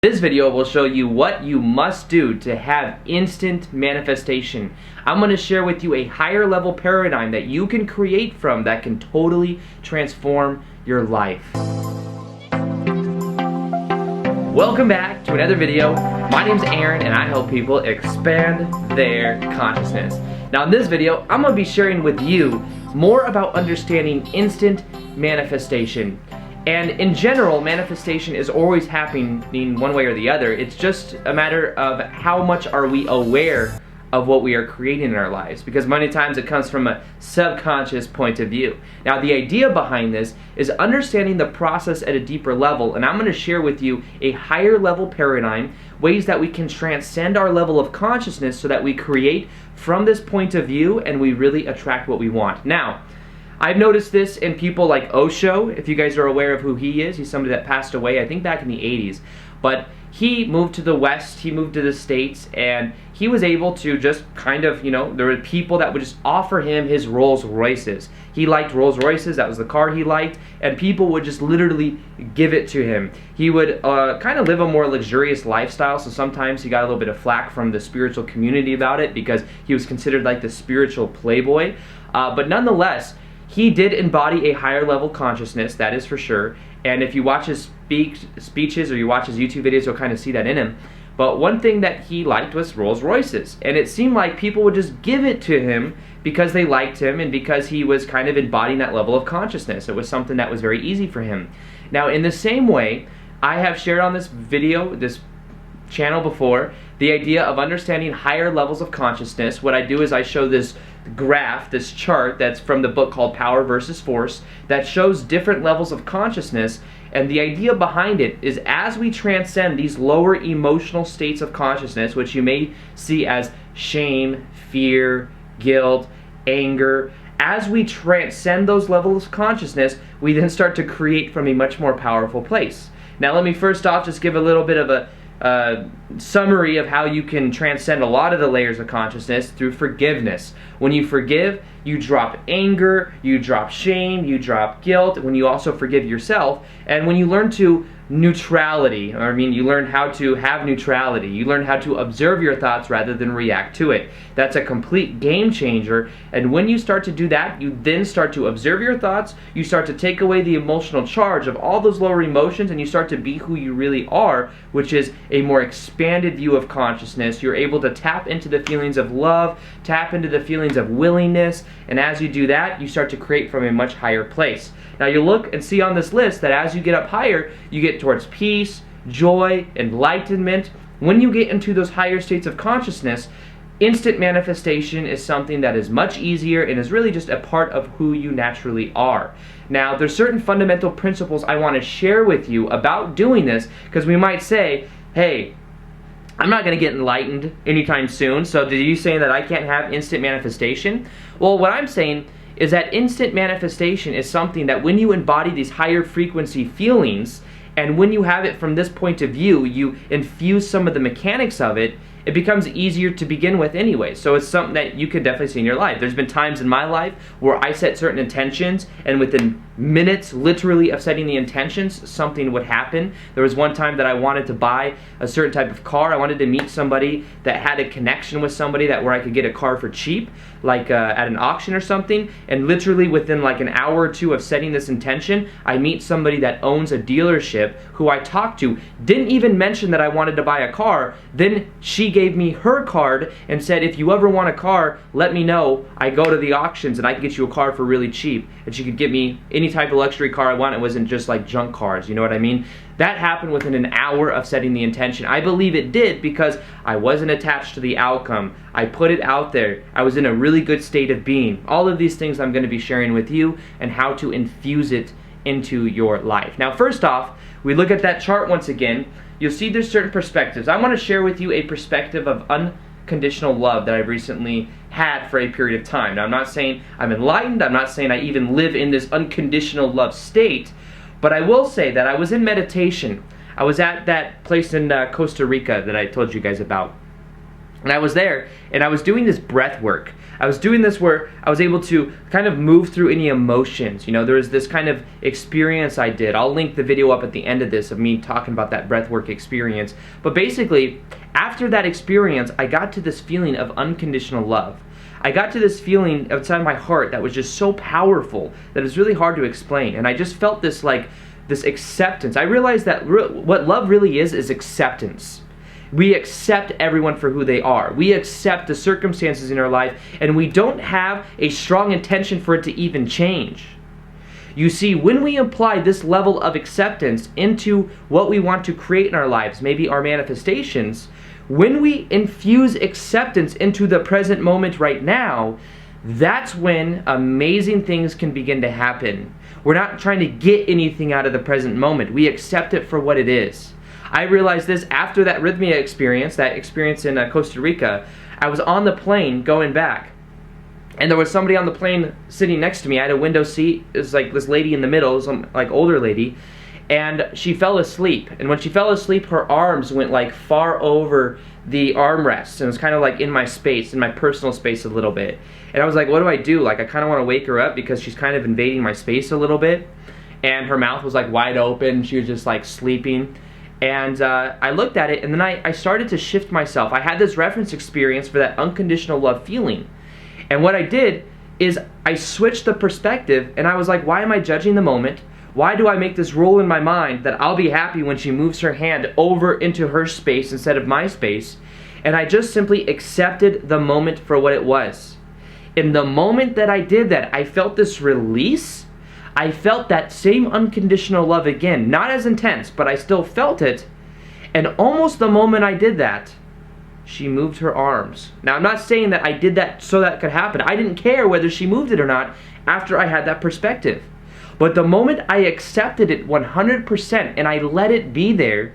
This video will show you what you must do to have instant manifestation. I'm going to share with you a higher level paradigm that you can create from that can totally transform your life. Welcome back to another video. My name's Aaron and I help people expand their consciousness. Now in this video, I'm going to be sharing with you more about understanding instant manifestation. And in general, manifestation is always happening one way or the other. It's just a matter of how much are we aware of what we are creating in our lives, because many times it comes from a subconscious point of view. Now the idea behind this is understanding the process at a deeper level, and I'm going to share with you a higher level paradigm, ways that we can transcend our level of consciousness so that we create from this point of view and we really attract what we want. Now, I've noticed this in people like Osho. If you guys are aware of who he is, he's somebody that passed away, I think back in the 80s. But he moved to the West, he moved to the States, and he was able to just kind of, there were people that would just offer him his Rolls Royces. He liked Rolls Royces, that was the car he liked, and people would just literally give it to him. He would kind of live a more luxurious lifestyle, so sometimes he got a little bit of flack from the spiritual community about it because he was considered like the spiritual playboy. But nonetheless, he did embody a higher level consciousness, that is for sure. And if you watch his speeches or you watch his YouTube videos, you'll kind of see that in him. But one thing that he liked was Rolls Royces. And it seemed like people would just give it to him because they liked him and because he was kind of embodying that level of consciousness. It was something that was very easy for him. Now, in the same way, I have shared on this video, this channel before, the idea of understanding higher levels of consciousness. What I do is I show this graph, this chart that's from the book called Power versus Force, that shows different levels of consciousness, and the idea behind it is as we transcend these lower emotional states of consciousness, which you may see as shame, fear, guilt, anger, as we transcend those levels of consciousness, we then start to create from a much more powerful place. Now let me first off just give a little bit of a summary of how you can transcend a lot of the layers of consciousness through forgiveness. When you forgive, you drop anger, you drop shame, you drop guilt, when you also forgive yourself, and when you learn to neutrality, you learn how to have neutrality, you learn how to observe your thoughts rather than react to it. That's a complete game changer, and when you start to do that, you then start to observe your thoughts, you start to take away the emotional charge of all those lower emotions, and you start to be who you really are, which is a more expanded view of consciousness. You're able to tap into the feelings of love, tap into the feelings of willingness, and as you do that, you start to create from a much higher place. Now you look and see on this list that as you get up higher, you get towards peace, joy, enlightenment. When you get into those higher states of consciousness, instant manifestation is something that is much easier and is really just a part of who you naturally are. Now, there's certain fundamental principles I want to share with you about doing this, because we might say, hey, I'm not going to get enlightened anytime soon, so are you saying that I can't have instant manifestation? Well, what I'm saying is that instant manifestation is something that when you embody these higher frequency feelings, and when you have it from this point of view, you infuse some of the mechanics of it, it becomes easier to begin with anyway. So it's something that you could definitely see in your life. There's been times in my life where I set certain intentions, and within minutes, literally, of setting the intentions, something would happen. There was one time that I wanted to buy a certain type of car. I wanted to meet somebody that had a connection with somebody where I could get a car for cheap, like at an auction or something, and literally within like an hour or two of setting this intention, I meet somebody that owns a dealership who I talked to, didn't even mention that I wanted to buy a car. Then she gave me her card and said, if you ever want a car, let me know. I go to the auctions and I can get you a car for really cheap. And she could get me any type of luxury car I want. It wasn't just like junk cars, you know what I mean? That happened within an hour of setting the intention. I believe it did because I wasn't attached to the outcome. I put it out there. I was in a really good state of being. All of these things I'm going to be sharing with you and how to infuse it into your life. Now, first off, we look at that chart once again. You'll see there's certain perspectives. I want to share with you a perspective of unconditional love that I've recently had for a period of time. Now, I'm not saying I'm enlightened. I'm not saying I even live in this unconditional love state. But I will say that I was in meditation. I was at that place in Costa Rica that I told you guys about. And I was there, and I was doing this breath work. I was doing this where I was able to kind of move through any emotions. You know, there was this kind of experience I did. I'll link the video up at the end of this of me talking about that breath work experience. But basically, after that experience, I got to this feeling of unconditional love. I got to this feeling outside my heart that was just so powerful that it was really hard to explain. And I just felt this, like, this acceptance. I realized that what love really is acceptance. We accept everyone for who they are. We accept the circumstances in our life, and we don't have a strong intention for it to even change. You see, when we apply this level of acceptance into what we want to create in our lives, maybe our manifestations, when we infuse acceptance into the present moment right now, that's when amazing things can begin to happen. We're not trying to get anything out of the present moment. We accept it for what it is. I realized this after that arrhythmia experience, that experience in Costa Rica. I was on the plane going back, and there was somebody on the plane sitting next to me. I had a window seat. It was like this lady in the middle, some like older lady, and she fell asleep. And when she fell asleep, her arms went like far over the armrests, and it was kind of like in my space, in my personal space a little bit. And I was like, what do I do? Like, I kind of want to wake her up because she's kind of invading my space a little bit. And her mouth was like wide open. She was just like sleeping. And I looked at it, and then I started to shift myself. I had this reference experience for that unconditional love feeling. And what I did is I switched the perspective, and I was like, why am I judging the moment? Why do I make this rule in my mind that I'll be happy when she moves her hand over into her space instead of my space? And I just simply accepted the moment for what it was. In the moment that I did that, I felt this release. I felt that same unconditional love again. Not as intense, but I still felt it. And almost the moment I did that, she moved her arms. Now, I'm not saying that I did that so that could happen. I didn't care whether she moved it or not after I had that perspective. But the moment I accepted it 100% and I let it be there,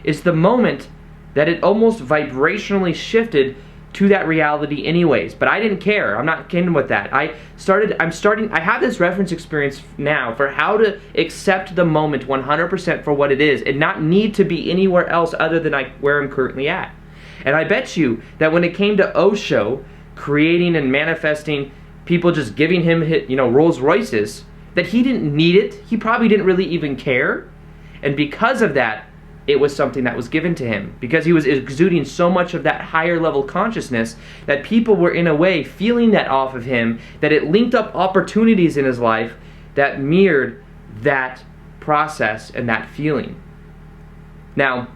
is the moment that it almost vibrationally shifted to that reality anyways. But I didn't care. I'm not kidding with that. I have this reference experience now for how to accept the moment 100% for what it is and not need to be anywhere else other than where I'm currently at. And I bet you that when it came to Osho creating and manifesting people just giving him, Rolls Royces, that he didn't need it. He probably didn't really even care. And because of that, it was something that was given to him, because he was exuding so much of that higher level consciousness that people were in a way feeling that off of him, that it linked up opportunities in his life that mirrored that process and that feeling. Now,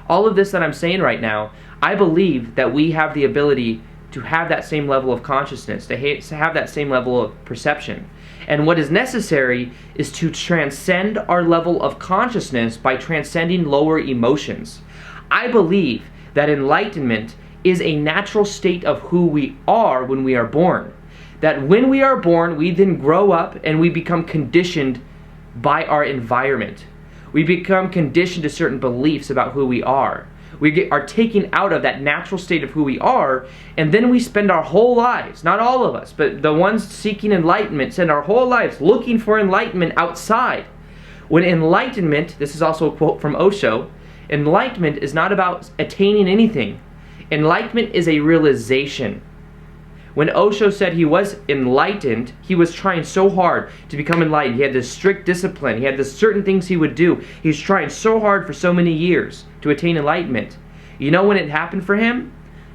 all of this that I'm saying right now, I believe that we have the ability to have that same level of consciousness, to have that same level of perception. And what is necessary is to transcend our level of consciousness by transcending lower emotions. I believe that enlightenment is a natural state of who we are when we are born. That when we are born, we then grow up and we become conditioned by our environment. We become conditioned to certain beliefs about who we are. We are taken out of that natural state of who we are, and then we spend our whole lives, not all of us, but the ones seeking enlightenment, spend our whole lives looking for enlightenment outside. When enlightenment, this is also a quote from Osho, enlightenment is not about attaining anything. Enlightenment is a realization. When Osho said he was enlightened, he was trying so hard to become enlightened. He had this strict discipline. He had this certain things he would do. He was trying so hard for so many years to attain enlightenment. You know when it happened for him?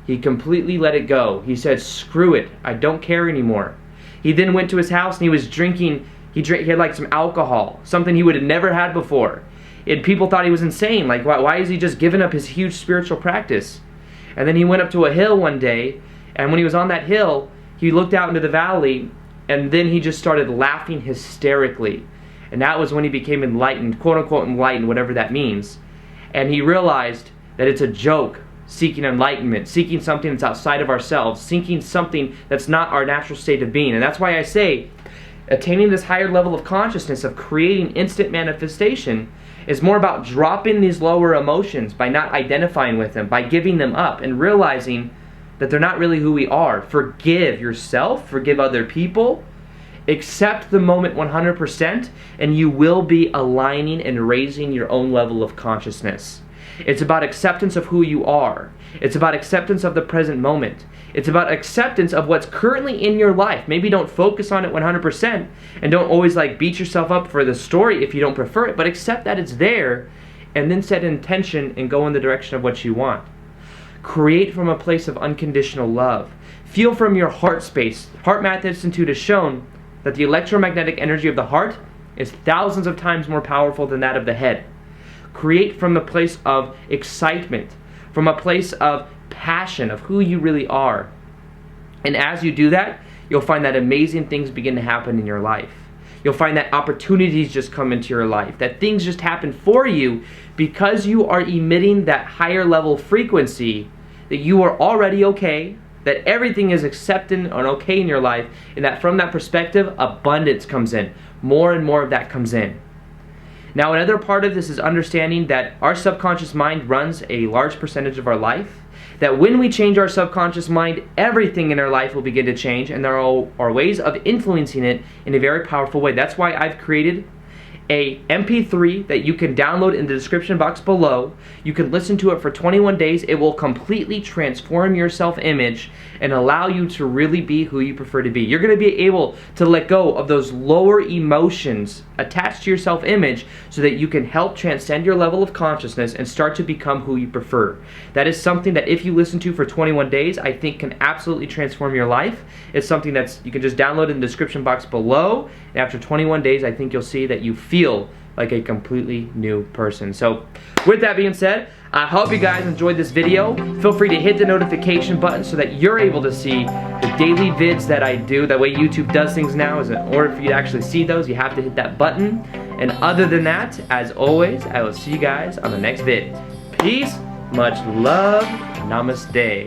He completely let it go. He said, screw it. I don't care anymore. He then went to his house and he was drinking. He had like some alcohol, something he would have never had before. And people thought he was insane. Like, why is he just giving up his huge spiritual practice? And then he went up to a hill one day, and when he was on that hill, he looked out into the valley, and then he just started laughing hysterically. And that was when he became enlightened, quote-unquote enlightened, whatever that means. And he realized that it's a joke, seeking enlightenment, seeking something that's outside of ourselves, seeking something that's not our natural state of being. And that's why I say, attaining this higher level of consciousness, of creating instant manifestation, is more about dropping these lower emotions by not identifying with them, by giving them up, and realizing that they're not really who we are. Forgive yourself, forgive other people, accept the moment 100%, and you will be aligning and raising your own level of consciousness. It's about acceptance of who you are. It's about acceptance of the present moment. It's about acceptance of what's currently in your life. Maybe don't focus on it 100% and don't always like beat yourself up for the story if you don't prefer it, but accept that it's there and then set an intention and go in the direction of what you want. Create from a place of unconditional love. Feel from your heart space. Heart Math Institute has shown that the electromagnetic energy of the heart is thousands of times more powerful than that of the head. Create from a place of excitement, from a place of passion, of who you really are. And as you do that, you'll find that amazing things begin to happen in your life. You'll find that opportunities just come into your life, that things just happen for you because you are emitting that higher level frequency, that you are already okay, that everything is accepted and okay in your life, and that from that perspective, abundance comes in. More and more of that comes in. Now, another part of this is understanding that our subconscious mind runs a large percentage of our life, that when we change our subconscious mind, everything in our life will begin to change, and there are ways of influencing it in a very powerful way. That's why I've created a MP3 that you can download in the description box below. You can listen to it for 21 days. It will completely transform your self-image and allow you to really be who you prefer to be. You're going to be able to let go of those lower emotions attached to your self-image so that you can help transcend your level of consciousness and start to become who you prefer. That is something that if you listen to for 21 days, I think can absolutely transform your life. It's something that's you can just download in the description box below. And after 21 days, I think you'll see that you feel like a completely new person. So with that being said, I hope you guys enjoyed this video. Feel free to hit the notification button so that you're able to see the daily vids that I do. That way YouTube does things now, is in order for you to actually see those, you have to hit that button. And other than that, as always, I will see you guys on the next vid. Peace, much love, namaste.